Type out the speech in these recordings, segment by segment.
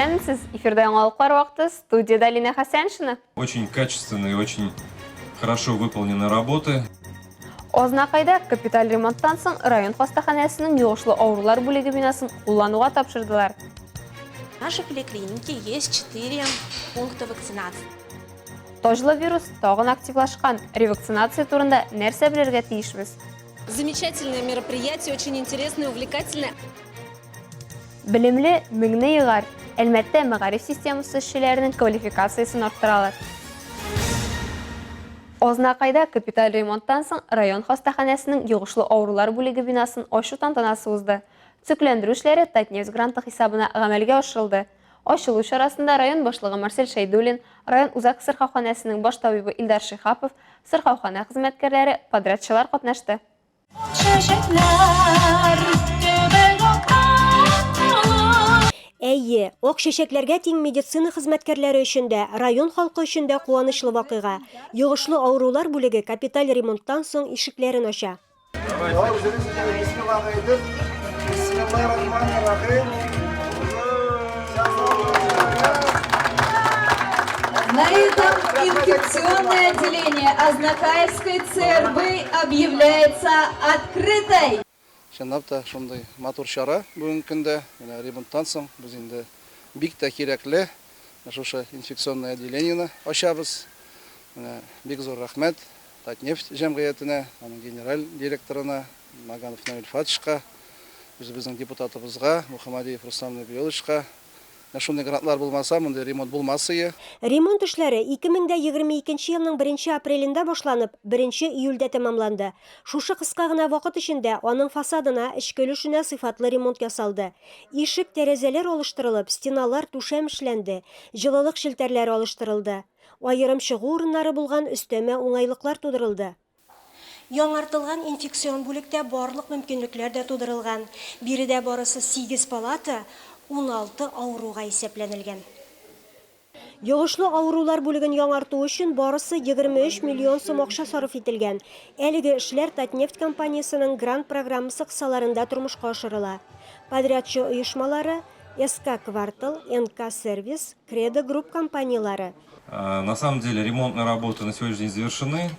Исәнмесез, эфирда яңалыклар вакыты, студияда Лина Хасаншина. Очень качественные, очень хорошо выполнены работы. Ознакайда капиталь ремонттан соң район хастаханәсенең югышлы авырулар бүлеге бинасын куллануга тапшырдылар. В нашей поликлинике есть 4 пункта вакцинации. Тожлы вирус тагын активлашкан. Ревакцинация турында нәрсә белергә тиешбез? Замечательное мероприятие, очень интересное, увлекательное. Белемле меңне егар. Әлбәттә, мәгариф системасы эшчеләренең квалификациясын арттыралар. Ознакайда капиталь ремонттан соң район хастаханәсенең югышлы авырулар бүлеге бинасын ачу тантанасы узды. Төзекләндерү эшләре Татнефть гранты хисабына гамәлгә ашырылды. Ачылу чарасында район башлыгы Марсель Шәйдуллин, район үзәк сырхауханәсенең баш табибы Илдар Шихапов, сырхаухана хезмәткәрләре, подрядчылар катнашты. Әйе, ок шешекләргә тиң медицина хезмәткәрләре өчен дә, район халкы өчен дә куанычлы вакыйга. Йогышлы авырулар бүлеге капиталь ремонттан соң ишекләрен ача. На этом инфекционное отделение Ознакаевской ЦРБ объявляется открытой. Шынапта шундай матур чара бүгінгі күнде ремонттан соң біз енді бик та кирәкле шушы инфекционное отделениені ачабыз. Бик зур рахмет Татнефть җәмгыятенә, аның генераль директорына Маганов Наиль Фатишка, безнең депутатыбызга Мухаммадиев Рустам Набиевичка. Шундай грантлар булмаса, монда ремонт булмасы. Ремонт эшләре 2022 елның 1 апрелендә башланып, 1 июльдә тәмамланды. Шушы кыска гына вакыт эчендә аның фасадына, эчке өлешенә сыйфатлы ремонт ясалды. Ишек, тәрәзәләр алыштырылып, стеналар түшәм эшләнде, җылылык челтәрләре алыштырылды. Аерым чыгу урыннары булган өстәмә уңайлыклар тудырылды. Яңартылган инфекцион бүлектә барлык мөмкинлекләр дә тудырылган. Биредә барысы 8 палата, 16 авыруга исәпләнелгән. Йогышлы авырулар бүлеген яңарту өчен барысы 23 миллион сум акча сарыф ителгән. Әлеге эшләр Татнефть компаниясының грант программасы кысаларында тормышка ашырыла. Подрядчы оешмалары СК Квартал, НК Сервис, Кредо Групп компаниялары. На самом деле ремонтные работы на сегодняшний день завершены.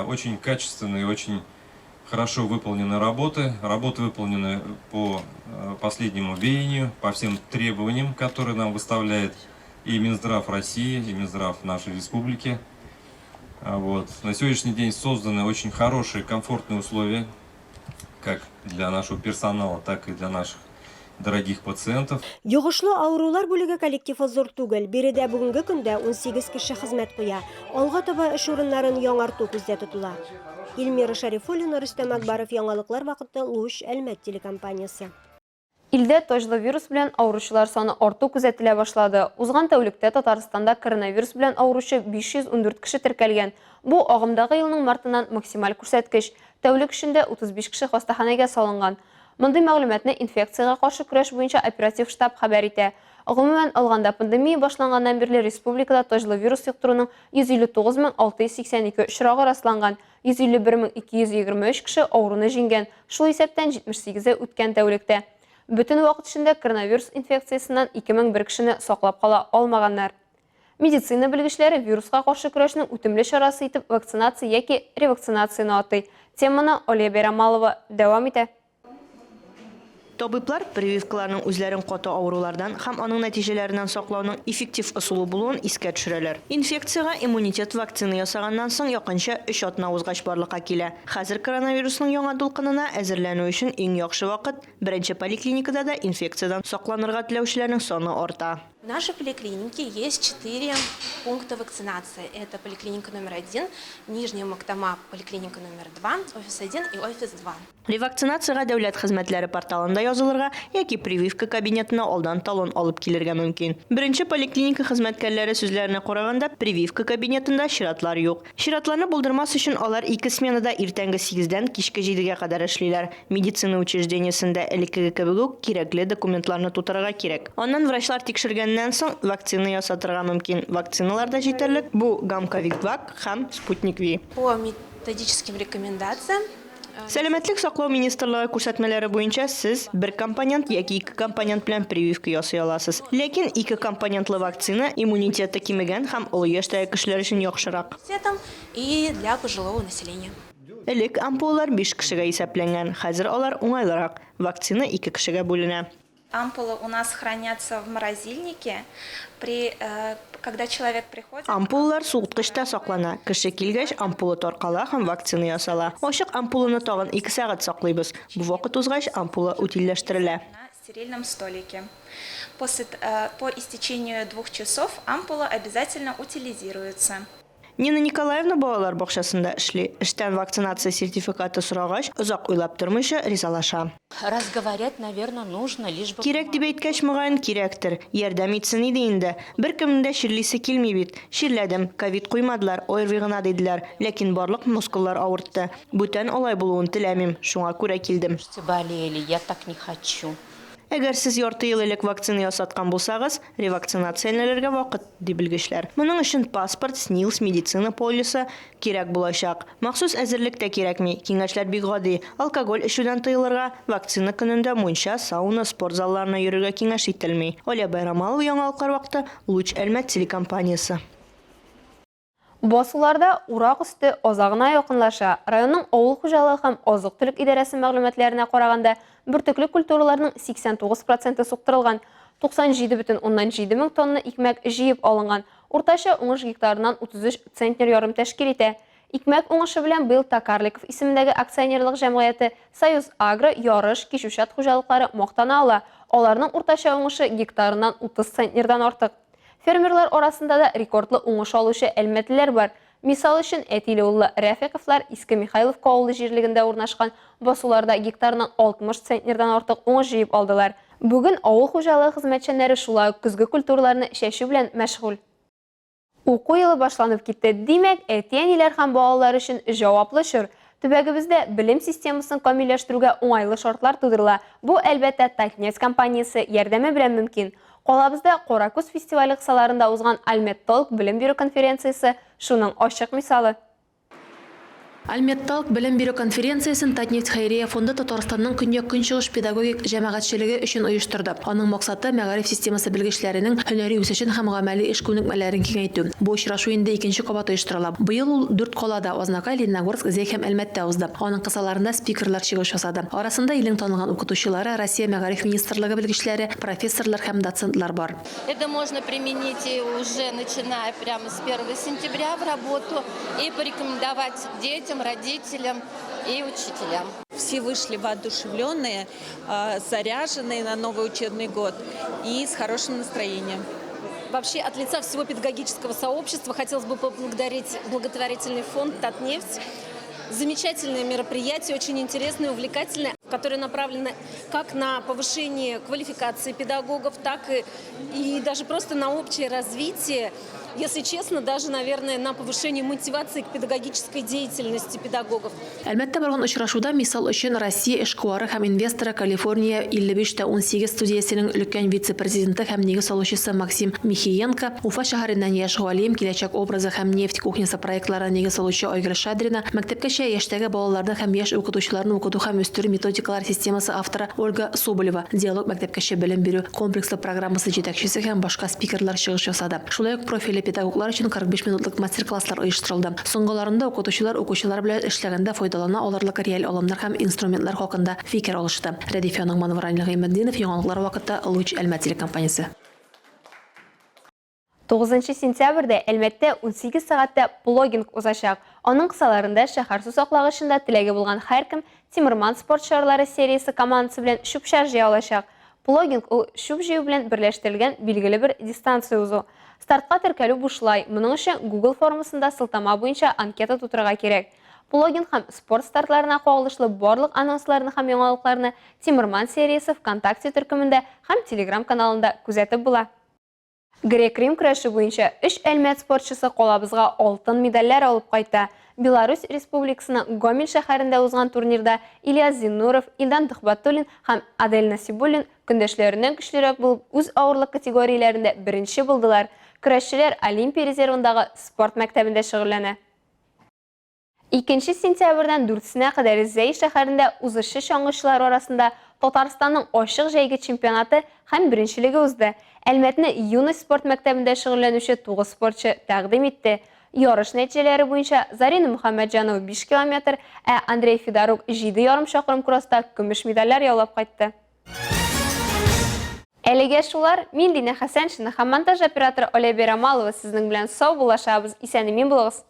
Очень качественные, очень хорошо выполнены работы. Работы выполнены по последнему веянию, по всем требованиям, которые нам выставляет и Минздрав России, и Минздрав нашей республики. На сегодняшний день созданы очень хорошие, комфортные условия, как для нашего персонала, так и для наших дорогих пациентов. Йогышлы авырулар бүлеге коллективы зур түгел. Биредә бүгенге көндә 18 кеше хезмәт куя. Алга таба эш урыннарын яңарту күздә тотыла. Илмира Шарифуллина, Рөстәм Акбаров, яңалыклар вакыты, Луч, Әлмәт телекомпаниясе. Илдә тожлы вирус белән авыручылар саны арту күзәтелә башлады. Узган тәүлектә Татарстанда коронавирус белән авыручы 514 кеше теркәлгән. Бу агымдагы елның мартыннан максималь күрсәткеч. Тәүлек эчендә 35 кеше хастаханәгә салынган. Мондый мәгълүматны инфекциягә каршы көрәш буенча оператив штаб хәбәр итә. Гомумән алганда пандемия башланганнан бирле республикада тожлы вирус йоктыруның 159682 очрагы расланган. 151223 кеше авыруны җиңгән. Шул исәптән 78-е үткән тәүлектә. Бүтән вакыт эчендә коронавирус инфекциясыннан 2001 кешене саклап кала алмаганнар. Медицина белгечләре вируска каршы көрәшнең үтемле чарасы итеп вакцинация яки ревакцинацияны атый. Теманы Олия Берамалова дәвам итә. Табиблар прививкаларның үзләрен каты авырулардан һәм аның нәтиҗәләреннән саклауның эффектив ысулы булуын искә төшерәләр. Инфекцияга иммунитет вакцина ясаганнан соң якынча 3 атна узгач барлыкка килә. Хәзер коронавирусның яңа дулкынына әзерләнү өчен иң яхшы вакыт беренче поликлиникада да инфекциядан сакланырга теләүчеләрнең саны арта. В нашей поликлинике есть 4 пункта вакцинации. Это поликлиника номер 1, Нижняя Мактама, поликлиника номер 2, офис 1 и офис 2. Ревакцинациягә дәүләт хезмәтләре порталында язылырга яки прививка кабинетына алдан талон алып килергә мөмкин. Беренче поликлиника хезмәткәрләре сүзләренә караганда, прививка кабинетында чиратлар юк. Чиратларны булдырмас өчен алар 2 сменада иртәнге 8-дән кичке 7-гә кадәр эшлиләр. Медицина учреждениесендә элеккеге кебек үк кирәкле документларны тутырырга кирәк. Аннан врачлар тикшергәннән соң вакцина ясатырга мөмкин. Вакциналар да җитәрлек. Бу Гамковик-2 һәм Спутник-V. По методическим рекомендациям Сәламәтлек саклау министрлыгы күрсәтмәләре буенча сез бер компонент яки ике компонент белән прививка ясый аласыз. Ләкин ике компонентлы вакцина иммунитеты кимегән һәм олы яшьтәге кешеләр өчен яхшырак. И для пожилого населения. Элек ампулалар 5 кешегә исәпләнгән, хәзер алар уңайлырак. Вакцина 2 кешегә бүленә. Ампулы у нас хранятся в морозильнике. Когда человек приходит... Ампулалар суыткычта саклана. Кеше килгәч, ампулы таркала һәм вакцина ясала. Ачык ампулыны тагын 2 сәгать саклыйбыз. Бу вакыт узгач, ампула утилләштерелә. На стерильном столике. По истечению 2 часов ампула обязательно утилизируется. Нина Николаевна балалар бакчасында эшли. Эштән вакцинация сертификаты сорагач, озак уйлап тормыйча ризалаша. Раз говорят, наверное, нужно, лишь бы... Кирәк дип әйткәч, мөгаен кирәктер. Ярдәм итсен иде инде. Беркемнең дә ширлисе килми бит. Ширләдем, ковид куймадылар, ОРВИ гына диделәр. Ләкин барлык мускуллар авыртты. Бүтән алай булуын теләмим. Шуңа күрә килдем. Болели, я так не хочу. Әгәр сез ярты ел элек вакцина ясаткан булсагыз, ревакцинацияләргә вакыт ди белгечләр. Моның өчен паспорт, СНИЛС, медицина полисы кирәк булачак. Махсус әзерлек тә кирәкми. Киңәшләр бик гади. Алкоголь эчүдән тыелырга, вакцина көнендә мунча, сауна, спорт залларына йөрергә киңәш ителми. Оля Байрамалова, Яңалыклар вакыты, Луч Әлмәт телекомпаниясе. Басуларда урак өсте азагына якынлаша. Районның авыл хуҗалыгы һәм азык-төлек идарәсе мәгълүматларына караганда, бөртекле культураларның 89% суктырылган, 97,7 мең тонна икмәк җыеп алынган. Уртача уңыш гектарыннан 33 центнер ярым тәшкил итә. Икмәк уңышы белән быел Токарликов исемендәге акционерлык җәмгыяте Союз Агро ярыш кишүчат хуҗалыклары мактана ала. Аларның уртача уңышы гектарыннан 30 центнердан артык. Фермерлар арасында да рекордлы уңыш алучы әлмәтлеләр бар. Мисал өчен, Әтиле улы Рәфиковлар Иске Михайловка авылы җирлегендә урнашкан басуларда гектарыннан 60 центнердан артык уңыш җыеп алдылар. Бүген авыл хуҗалыгы хезмәтчәннәре шулай ук көзге культураларны чәчү белән мәшгуль. Уку елы башланып китте. Димәк, әти-әниләр һәм балалар өчен җаваплы чор. Төбәгебездә белем системасын камилләштерүгә уңайлы шартлар тудырыла. Бу әлбәттә Татнефть компаниясе ярдәме белән мөмкин. Калабызда Коракүз фестивале кысаларында узган Альметталк белем бирү конференциясе шуның ачык мисалы. Альметталк белем бирү конференциясын Татнефть Хәйрия фонды Татарстанның көньяк-көнчыгыш педагогик җәмәгатьчелеге өчен оештырды. Аның максаты мәгариф системасы белгечләренең һөнәри үсешен һәм гамәли эш күнекмәләрен киңәйтү. Бу очрашу инде 2нче кабат оештырыла. Быел ул 4 калада Азнакай, Лениногорск, Зәй һәм Әлмәттә узды. Аның кысаларында спикерлар чыгыш ясады. Арасында илнең танылган укытучылары, Россия мәгариф министрлыгы белгечләре, профессорлар һәм доцентлар бар. Это можно применить уже начиная прямо с 1 сентября в работу и порекомендовать детям, родителям и учителям. Все вышли воодушевленные, заряженные на новый учебный год и с хорошим настроением. Вообще, от лица всего педагогического сообщества хотелось бы поблагодарить благотворительный фонд «Татнефть». Замечательное мероприятие, очень интересное, увлекательное, которое направлено как на повышение квалификации педагогов, так и даже просто на общее развитие. Если честно, даже, наверное, на повышение мотивации к педагогической деятельности педагогов. Әлбәттә барган очрашуда мисал өчен Россия эшкуары һәм инвесторы Калифорния 55-18 студиясенең өлкән вице-президенты һәм нигез салучысы Максим Михиенко, Уфа шәһәреннән яшь галим, киләчәк образы һәм нефть кухнясы проектлары нигез салучы Айгөл Шадрина, мәктәпкәчә яшьтәге балаларны һәм яшь укытучыларны укыту һәм үстерү методикалар системасы авторы Ольга Соболева, диалог мәктәпкәчә белем бирү комплекслы программасы җитәкчесе һәм башка спикерлар чыгыш ясады. Шулай ук профильле педагоглар өчен 45 минутлык мастер-класслар оештырылды. Соңгыларында укытучылар укучылар белән эшләгәндә файдалана алырлык реаль алымнар һәм инструментлар хакында фикер алышты. Рәдифә Нагманова, Гыймәтдинов, Яңалыклар вакыты, Луч Әлмәт телекомпаниясе. 9 сентябрьдә Әлмәттә 18 сәгатьтә плогинг узачак. Аның кысаларында шәһәр су саклагычында теләге булган һәркем Тимерман спорт шарлары сериясе командасы белән шүп-шар җыя алачак. Плогинг ул шүп җыю белән берләштергән билгеле бер дистанция узу. Стартка теркәлү бушлай. Моның өчен Google формасында сылтама буенча анкета тутырырга кирәк. Плогинг һәм спорт стартларына кагылышлы барлык анонсларны һәм яңалыкларны Тимерман сериясе ВКонтакте төркемендә һәм Telegram каналында күзәтеп була. Грек-Рим көрәше буенча 3 Әлмәт спортчысы калабызга алтын медальләр алып кайта. Беларусь Республикасының Гомель шәһәрендә узган турнирда Ильяс Зиннуров, Илдан Төхбәтуллин һәм Адель Насибуллин көндәшләреннән көчлерәк булып үз авырлык категорияләрендә беренче булдылар. Көрәшчеләр Олимпия резервындагы спорт мәктәбендә шөгыльләнә. 2 сентябрьдән 4-сенә кадәр Зәй шәһәрендә узышы чаңгычылар арасында Татарстанның ачык җәйге чемпионаты һәм беренчелеге узды. Әлмәтне юность спорт мәктәбендә шөгыльләнүче 9 спортчы тәкъдим итте. Ярыш нәтиҗәләре буенча Зарина Мөхәммәтҗанова 5 км, ә Андрей Федорук 7,5 чакрым кросста көмеш медальләр яулап кайтты. Әлегә шулар, мин Динә Хәсәншина һәм монтаж операторы Оля Берамалова сезнең белән сау булашабыз, исән-имин булыгыз.